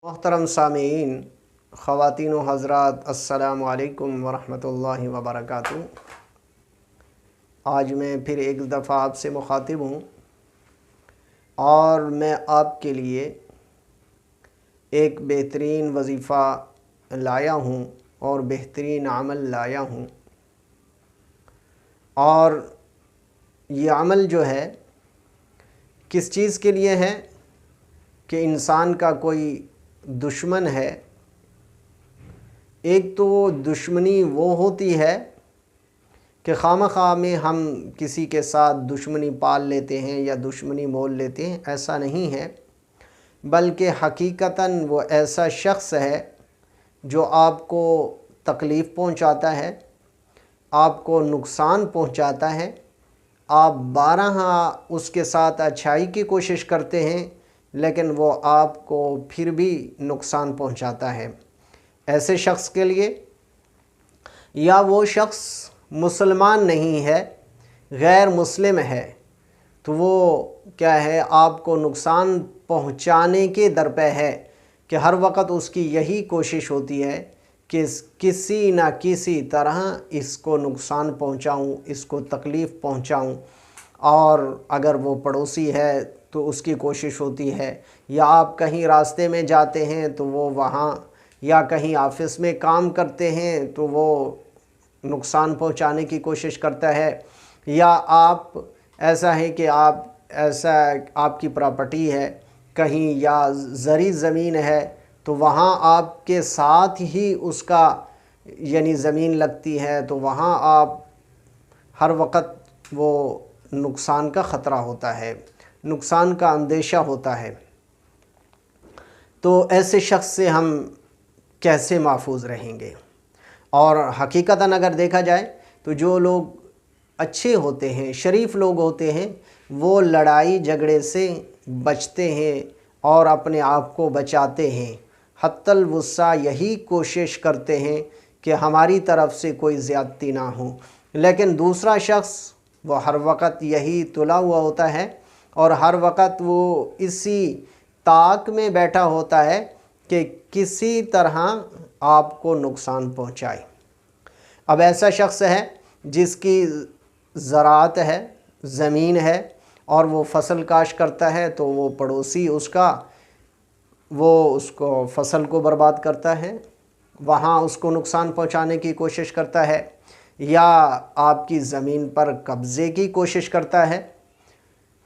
محترم سامعین، خواتین و حضرات، السلام علیکم ورحمۃ اللہ وبرکاتہ۔ آج میں پھر ایک دفعہ آپ سے مخاطب ہوں اور میں آپ کے لیے ایک بہترین وظیفہ لایا ہوں اور بہترین عمل لایا ہوں، اور یہ عمل جو ہے کس چیز کے لیے ہے کہ انسان کا کوئی دشمن ہے۔ ایک تو دشمنی وہ ہوتی ہے کہ خواہ میں ہم کسی کے ساتھ دشمنی پال لیتے ہیں یا دشمنی مول لیتے ہیں، ایسا نہیں ہے، بلکہ حقیقتاً وہ ایسا شخص ہے جو آپ کو تکلیف پہنچاتا ہے، آپ کو نقصان پہنچاتا ہے، آپ بارہا اس کے ساتھ اچھائی کی کوشش کرتے ہیں لیکن وہ آپ کو پھر بھی نقصان پہنچاتا ہے۔ ایسے شخص کے لیے، یا وہ شخص مسلمان نہیں ہے، غیر مسلم ہے، تو وہ کیا ہے، آپ کو نقصان پہنچانے کے درپے ہے کہ ہر وقت اس کی یہی کوشش ہوتی ہے کہ کسی نہ کسی طرح اس کو نقصان پہنچاؤں، اس کو تکلیف پہنچاؤں۔ اور اگر وہ پڑوسی ہے تو اس کی کوشش ہوتی ہے، یا آپ کہیں راستے میں جاتے ہیں تو وہ وہاں، یا کہیں آفس میں کام کرتے ہیں تو وہ نقصان پہنچانے کی کوشش کرتا ہے، یا آپ ایسا ہے کہ آپ کی پراپرٹی ہے کہیں، یا زرعی زمین ہے تو وہاں آپ کے ساتھ ہی اس کا یعنی زمین لگتی ہے، تو وہاں آپ ہر وقت وہ نقصان کا خطرہ ہوتا ہے، نقصان کا اندیشہ ہوتا ہے۔ تو ایسے شخص سے ہم کیسے محفوظ رہیں گے؟ اور حقیقتاً اگر دیکھا جائے تو جو لوگ اچھے ہوتے ہیں، شریف لوگ ہوتے ہیں، وہ لڑائی جھگڑے سے بچتے ہیں اور اپنے آپ کو بچاتے ہیں، حتی الوسع یہی کوشش کرتے ہیں کہ ہماری طرف سے کوئی زیادتی نہ ہو۔ لیکن دوسرا شخص وہ ہر وقت یہی تلا ہوا ہوتا ہے اور ہر وقت وہ اسی طاق میں بیٹھا ہوتا ہے کہ کسی طرح آپ کو نقصان پہنچائے۔ اب ایسا شخص ہے جس کی زراعت ہے، زمین ہے، اور وہ فصل کاشت کرتا ہے، تو وہ پڑوسی وہ اس کو فصل کو برباد کرتا ہے، وہاں اس کو نقصان پہنچانے کی کوشش کرتا ہے، یا آپ کی زمین پر قبضے کی کوشش کرتا ہے،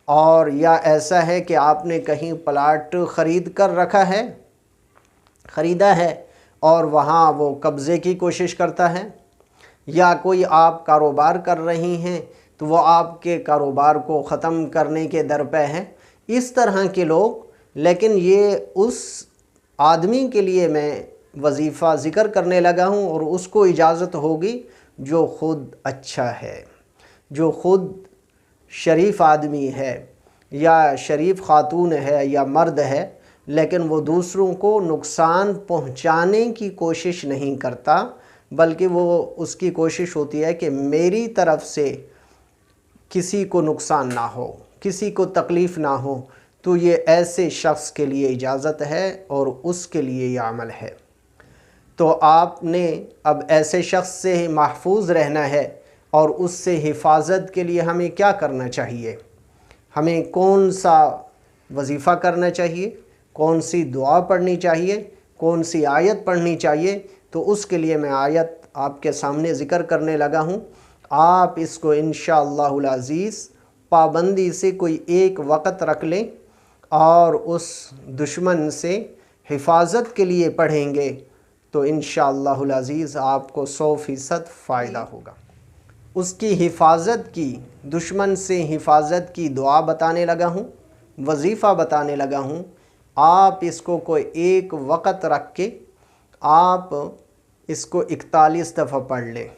اور یا ایسا ہے کہ آپ نے کہیں پلاٹ خریدا ہے اور وہاں وہ قبضے کی کوشش کرتا ہے، یا کوئی آپ کاروبار کر رہی ہیں تو وہ آپ کے کاروبار کو ختم کرنے کے درپے ہیں۔ اس طرح کے لوگ، لیکن یہ اس آدمی کے لیے میں وظیفہ ذکر کرنے لگا ہوں، اور اس کو اجازت ہوگی جو خود اچھا ہے، جو خود شریف آدمی ہے، یا شریف خاتون ہے یا مرد ہے، لیکن وہ دوسروں کو نقصان پہنچانے کی کوشش نہیں کرتا، بلکہ وہ اس کی کوشش ہوتی ہے کہ میری طرف سے کسی کو نقصان نہ ہو، کسی کو تکلیف نہ ہو۔ تو یہ ایسے شخص کے لیے اجازت ہے اور اس کے لیے یہ عمل ہے۔ تو آپ نے اب ایسے شخص سے محفوظ رہنا ہے، اور اس سے حفاظت کے لیے ہمیں کیا کرنا چاہیے؟ ہمیں کون سا وظیفہ کرنا چاہیے؟ کون سی دعا پڑھنی چاہیے؟ کون سی آیت پڑھنی چاہیے؟ تو اس کے لیے میں آیت آپ کے سامنے ذکر کرنے لگا ہوں۔ آپ اس کو انشاءاللہ العزیز پابندی سے کوئی ایک وقت رکھ لیں اور اس دشمن سے حفاظت کے لیے پڑھیں گے تو انشاءاللہ العزیز آپ کو 100% فائدہ ہوگا۔ اس کی حفاظت کی، دشمن سے حفاظت کی دعا بتانے لگا ہوں، وظیفہ بتانے لگا ہوں۔ آپ اس کو کوئی ایک وقت رکھ کے آپ اس کو 41 دفعہ پڑھ لیں،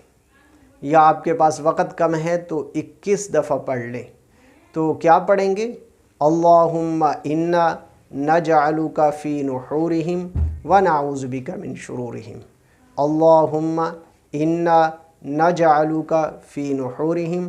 یا آپ کے پاس وقت کم ہے تو 21 دفعہ پڑھ لیں۔ تو کیا پڑھیں گے؟ اللہم انا نجعلک فی نحورہم ونعوذ بک من شرورہم۔ اللہم انا نجعلک فی نحورہم